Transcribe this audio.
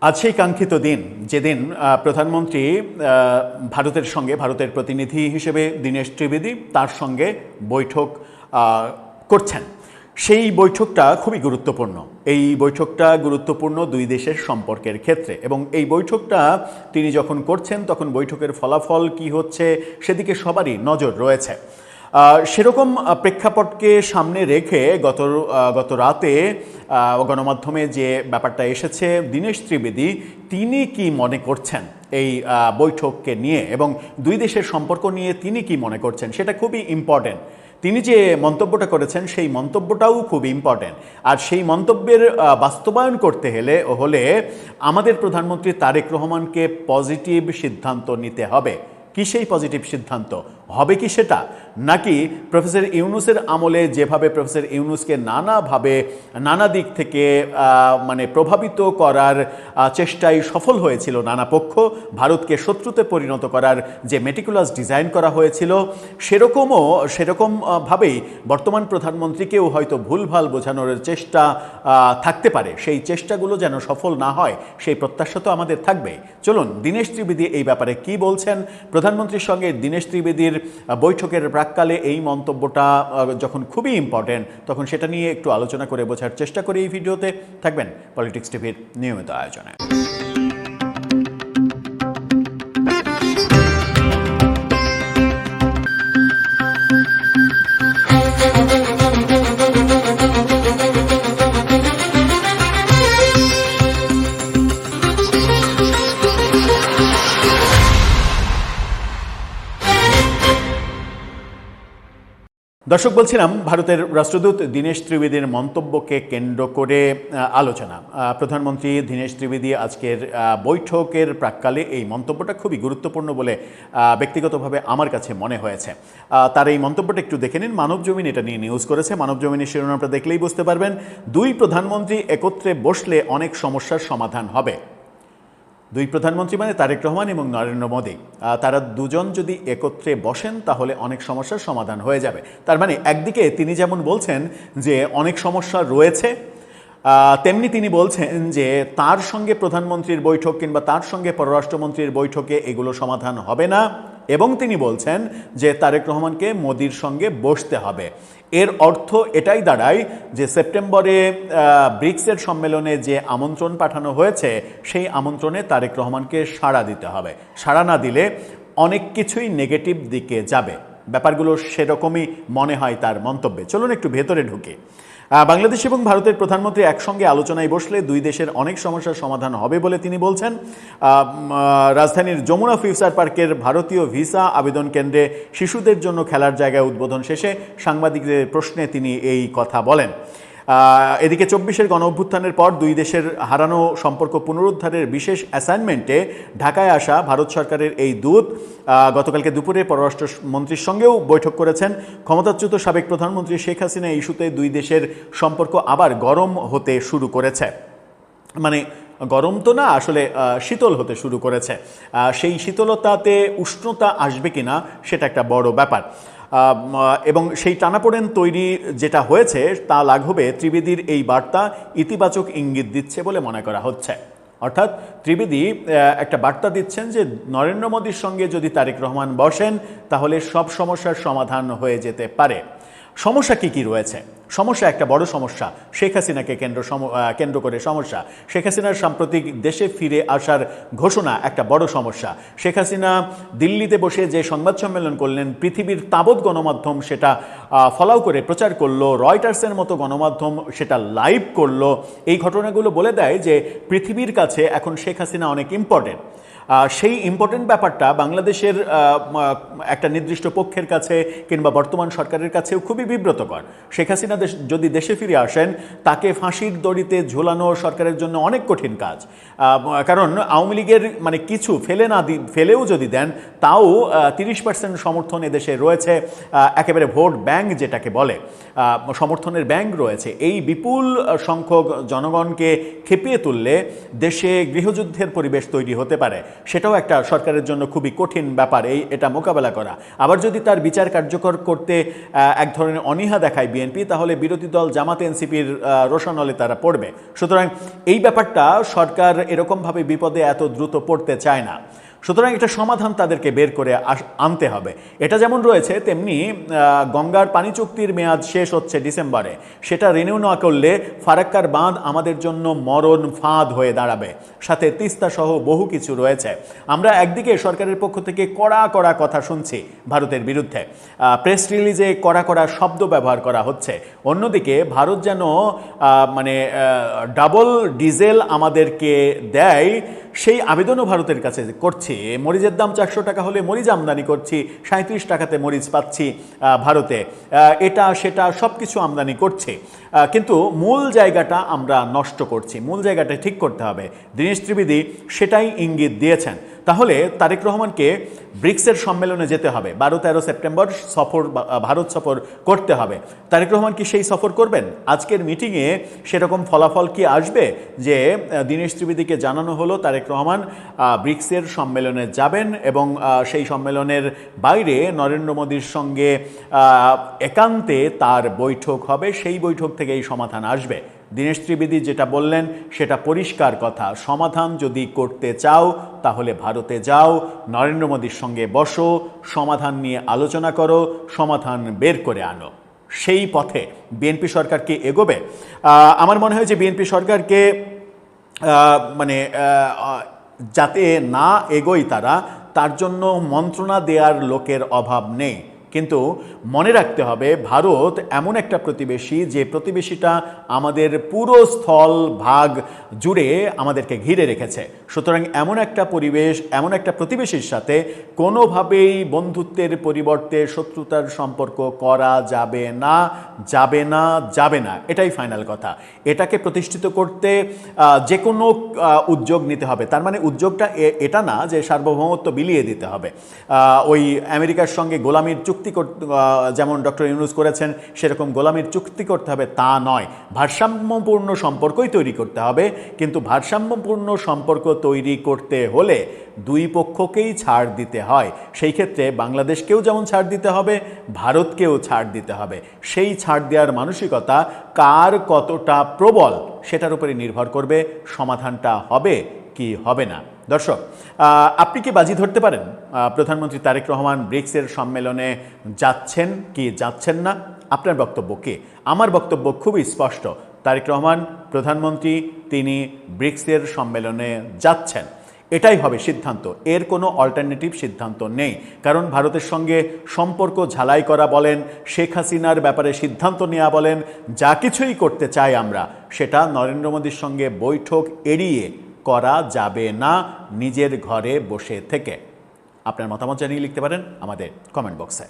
আজ সেই কাঙ্ক্ষিত দিন যেদিন প্রধানমন্ত্রী ভারতের সঙ্গে ভারতের প্রতিনিধি হিসেবে দীনেশ ত্রিবেদী তার সঙ্গে বৈঠক করছেন। সেই বৈঠকটা খুবই গুরুত্বপূর্ণ। এই বৈঠকটা গুরুত্বপূর্ণ দুই দেশের সম্পর্কের ক্ষেত্রে, এবং এই বৈঠকটা তিনি যখন করছেন তখন বৈঠকের ফলাফল কি হচ্ছে সেদিকে সবারই নজর রয়েছে। সেরকম প্রেক্ষাপটকে সামনে রেখে গত রাতে গণমাধ্যমে যে ব্যাপারটা এসেছে, দীনেশ ত্রিবেদী তিনি কি মনে করছেন এই বৈঠককে নিয়ে এবং দুই দেশের সম্পর্ক নিয়ে তিনি কি মনে করছেন সেটা খুবই ইম্পর্টেন্ট। তিনি যে মন্তব্যটা করেছেন সেই মন্তব্যটাও খুব ইম্পর্টেন্ট। আর সেই মন্তব্যের বাস্তবায়ন করতে হলে আমাদের প্রধানমন্ত্রী তারেক রহমানকে পজিটিভ সিদ্ধান্ত নিতে হবে। কি সেই পজিটিভ সিদ্ধান্ত হবে কি সেটা, নাকি প্রফেসর ইউনূসের আমলে যেভাবে প্রফেসর ইউনূসকে নানাভাবে নানা দিক থেকে প্রভাবিত করার চেষ্টায় সফল হয়েছিল নানা পক্ষ, ভারতকে শত্রুতে পরিণত করার যে মেটিকুলাস ডিজাইন করা হয়েছিল সেরকমভাবেই বর্তমান প্রধানমন্ত্রীকেও হয়তো ভুলভাল বোঝানোর চেষ্টা থাকতে পারে। সেই চেষ্টাগুলো যেন সফল না হয় সেই প্রত্যাশা তো আমাদের থাকবে। চলুন দীনেশ ত্রিবেদী এই ব্যাপারে কি বলছেন। প্রধানমন্ত্রীর সঙ্গে দীনেশ ত্রিবেদীর বৈঠকের প্রাক্কালে এই মন্তব্যটা যখন খুবই ইম্পর্টেন্ট, তখন সেটা নিয়ে একটু আলোচনা করে বোঝার চেষ্টা করি। এই ভিডিওতে থাকবেন পলিটিক্স টিভির নিয়মিত আয়োজনে। দর্শক, বলছিলাম ভারতের রাষ্ট্রদূত দীনেশ ত্রিবেদীর মন্তব্যকে কেন্দ্র করে আলোচনা। প্রধানমন্ত্রী দীনেশ ত্রিবেদী আজকের বৈঠকের প্রাক্কালে এই মন্তব্যটা খুবই গুরুত্বপূর্ণ বলে ব্যক্তিগতভাবে আমার কাছে মনে হয়েছে। তার এই মন্তব্যটা একটু দেখে নিন। মানবজমিন এটা নিয়ে নিউজ করেছে। মানবজমিনের শিরোনামটা দেখলেই বুঝতে পারবেন, দুই প্রধানমন্ত্রী একত্রে বসলে অনেক সমস্যার সমাধান হবে। দুই প্রধানমন্ত্রী মানে তারেক রহমান এবং নরেন্দ্র মোদী, তারা দুজন যদি একত্রে বসেন তাহলে অনেক সমস্যার সমাধান হয়ে যাবে। তার মানে একদিকে তিনি যেমন বলছেন যে অনেক সমস্যা রয়েছে, তেমনি তিনি বলছেন যে তার সঙ্গে প্রধানমন্ত্রীর বৈঠক কিংবা তার সঙ্গে পররাষ্ট্রমন্ত্রীর বৈঠকে এগুলো সমাধান হবে না, এবং তিনি বলছেন যে তারেক রহমানকে মোদির সঙ্গে বসতে হবে। এর অর্থ এটাই দাঁড়ায় যে সেপ্টেম্বরে ব্রিক্সের সম্মেলনে যে আমন্ত্রণ পাঠানো হয়েছে সেই আমন্ত্রণে তারেক রহমানকে সাড়া দিতে হবে। সাড়া না দিলে অনেক কিছুই নেগেটিভ দিকে যাবে। ব্যাপারগুলো সেরকমই মনে হয় তার মন্তব্যে। চলুন একটু ভেতরে ঢুকে। বাংলাদেশ এবং ভারতের প্রধানমন্ত্রী একসঙ্গে আলোচনায় বসলে দুই দেশের অনেক সমস্যার সমাধান হবে বলে তিনি বলছেন। রাজধানীর যমুনা ফিউচার পার্কের ভারতীয় ভিসা আবেদন কেন্দ্রে শিশুদের জন্য খেলার জায়গায় উদ্বোধন শেষে সাংবাদিকদের প্রশ্নে তিনি এই কথা বলেন। এদিকে ২৪-এর গণ অভ্যুত্থানের পর দুই দেশের হারানো সম্পর্ক পুনরুদ্ধারের বিশেষ অ্যাসাইনমেন্টে ঢাকায় আসা ভারত সরকারের এই দূত গতকালকে দুপুরে পররাষ্ট্রমন্ত্রীর সঙ্গেও বৈঠক করেছেন। ক্ষমতাচ্যুত সাবেক প্রধানমন্ত্রী শেখ হাসিনা ইস্যুতে দুই দেশের সম্পর্ক আবার গরম হতে শুরু করেছে। গরম তো না, আসলে শীতল হতে শুরু করেছে। সেই শীতলতাতে উষ্ণতা আসবে কিনা সেটা একটা বড় ব্যাপার, এবং সেই টানাপোড়েন তৈরি যেটা হয়েছে তা লাঘবে ত্রিবেদীর এই বার্তা ইতিবাচক ইঙ্গিত দিচ্ছে বলে মনে করা হচ্ছে। অর্থাৎ ত্রিবেদী একটা বার্তা দিচ্ছেন যে নরেন্দ্র মোদীর সঙ্গে যদি তারেক রহমান বসেন তাহলে সব সমস্যার সমাধান হয়ে যেতে পারে। সমস্যা কি রয়েছে? সমস্যা, একটা বড় সমস্যা শেখ হাসিনাকে কেন্দ্র করে সমস্যা। শেখ হাসিনার সাম্প্রতিক দেশে ফিরে আসার ঘোষণা একটা বড় সমস্যা। শেখ হাসিনা দিল্লিতে বসে যে সংবাদ সম্মেলন করলেন, পৃথিবীর তাবৎ গণমাধ্যম সেটা ফলাও করে প্রচার করলো, রয়টার্সের মতো গণমাধ্যম সেটা লাইভ করলো। এই ঘটনাগুলো বলে দেয় যে পৃথিবীর কাছে এখন শেখ হাসিনা অনেক ইম্পর্টেন্ট। সেই ইম্পর্টেন্ট ব্যাপারটা বাংলাদেশের একটা নির্দিষ্ট পক্ষের কাছে কিংবা বর্তমান সরকারের কাছেও খুবই বিব্রতকর। শেখ হাসিনা যদি দেশে ফিরে আসেন তাকে ফাঁসির দড়িতে ঝোলানো সরকারের জন্য অনেক কঠিন কাজ। কারণ আওয়ামী লীগের কিছু ফেলেও যদি দেন তাও 30% সমর্থন এদেশে রয়েছে। একেবারে ভোট ব্যাংক যেটাকে বলে, সমর্থনের ব্যাংক রয়েছে। এই বিপুল সংখ্যক জনগণকে খেপিয়ে তুললে দেশে গৃহযুদ্ধের পরিবেশ তৈরি হতে পারে। সেটাও একটা সরকারের জন্য খুবই কঠিন ব্যাপার এটা মোকাবেলা করা। আবার যদি তার বিচার কার্যকর করতে এক ধরনের অনীহা দেখায় বিএনপি, তাহলে বিরোধী দল জামাত এনসিপির রোশানলে তারা পড়বে। সুতরাং এই ব্যাপারটা সরকার এরকমভাবে বিপদে এত দ্রুত পড়তে চায় না। সুতরাং একটা সমাধান তাদেরকে বের করে আনতে হবে। এটা যেমন রয়েছে, তেমনি গঙ্গার পানি চুক্তির মেয়াদ শেষ হচ্ছে ডিসেম্বরে, সেটা রিনিউ না করলে ফারাক্কার বাঁধ আমাদের জন্য মরণ ফাঁদ হয়ে দাঁড়াবে। সাথে তিস্তা সহ বহু কিছু রয়েছে। আমরা একদিকে সরকারের পক্ষ থেকে কড়া কড়া কথা শুনছি ভারতের বিরুদ্ধে, প্রেস রিলিজে কড়া কড়া শব্দ ব্যবহার করা হচ্ছে, অন্যদিকে ভারত যেন মানে ডাবল ডিজেল আমাদেরকে দেয় সেই আবেদনও ভারতের কাছে করছি। মরিচের দাম 400 টাকা হলে মরিচ আমদানি করছি, 37 টাকাতে মরিচ পাচ্ছি ভারতে, এটা সেটা সব কিছু আমদানি করছি, কিন্তু মূল জায়গাটা আমরা নষ্ট করছি। মূল জায়গাটা ঠিক করতে হবে। দীনেশ ত্রিবেদী সেটাই ইঙ্গিত দিয়েছেন। তাহলে তারেক রহমানকে ব্রিক্সের সম্মেলনে যেতে হবে, 12-13 সেপ্টেম্বর ভারত সফর করতে হবে। তারেক রহমান কি সেই সফর করবেন? আজকের মিটিংয়ে সেরকম ফলাফল কি আসবে যে দীনেশ ত্রিবেদীকে জানানো হলো তারেক রহমান ব্রিক্সের সম্মেলনে যাবেন এবং সেই সম্মেলনের বাইরে নরেন্দ্র মোদীর সঙ্গে একান্তে তার বৈঠক হবে, সেই বৈঠক থেকে এই সমাধান আসবে? দীনেশ ত্রিবেদী যেটা বললেন সেটা পরিষ্কার কথা, সমাধান যদি করতে চাও তাহলে ভারতে যাও, নরেন্দ্র মোদীর সঙ্গে বসো, সমাধান নিয়ে আলোচনা করো, সমাধান বের করে আনো। সেই পথে বিএনপি সরকার কি এগোবে? আমার মনে হয় যে বিএনপি সরকারকে মানে যাতে না এগোয় তার জন্য মন্ত্রণা দেওয়ার লোকের অভাব নেই। কিন্তু মনে রাখতে হবে, ভারত এমন একটা প্রতিবেশী যে প্রতিবেশীটা আমাদের পুরো স্থল ভাগ জুড়ে আমাদেরকে ঘিরে রেখেছে। সুতরাং এমন একটা পরিবেশ, এমন একটা প্রতিবেশীর সাথে কোনোভাবেই বন্ধুত্বের পরিবর্তে শত্রুতার সম্পর্ক করা যাবে না, যাবে না, যাবে না। এটাই ফাইনাল কথা। এটাকে প্রতিষ্ঠিত করতে যে কোনো উদ্যোগ নিতে হবে। তার মানে উদ্যোগটা এটা না যে সার্বভৌমত্ব বিলিয়ে দিতে হবে, ওই আমেরিকার সঙ্গে গোলামির চুক্তি যেমন ডক্টর ইউনূস করেছেন সেরকম গোলামির চুক্তি করতে হবে তা নয়। ভারসাম্যপূর্ণ সম্পর্কই তৈরি করতে হবে। কিন্তু ভারসাম্যপূর্ণ সম্পর্ক তৈরি করতে হলে দুই পক্ষকেই ছাড় দিতে হয়। সেই ক্ষেত্রে বাংলাদেশকেও যেমন ছাড় দিতে হবে, ভারতকেও ছাড় দিতে হবে। সেই ছাড় দেওয়ার মানসিকতা কার কতটা প্রবল সেটার উপরে নির্ভর করবে সমাধানটা হবে কি হবে না। দর্শক, আপনি কি বাজি ধরতে পারেন প্রধানমন্ত্রী তারেক রহমান ব্রিক্সের সম্মেলনে যাচ্ছেন কি যাচ্ছেন না? আপনার বক্তব্য কি? আমার বক্তব্য খুবই স্পষ্ট। তারেক রহমান প্রধানমন্ত্রী, তিনি ব্রিক্সের সম্মেলনে যাচ্ছেন। এটাই হবে সিদ্ধান্ত, এর কোনো অল্টারনেটিভ সিদ্ধান্ত নেই। কারণ ভারতের সঙ্গে সম্পর্ক ঝালাই করা বলেন, শেখ হাসিনার ব্যাপারে সিদ্ধান্ত নেওয়া বলেন, যা কিছুই করতে চাই আমরা, সেটা নরেন্দ্র মোদীর সঙ্গে বৈঠক এড়িয়ে করা যাবে না, নিজের ঘরে বসে থেকে। আপনার মতামত জানিয়ে লিখতে পারেন আমাদের কমেন্ট বক্সে।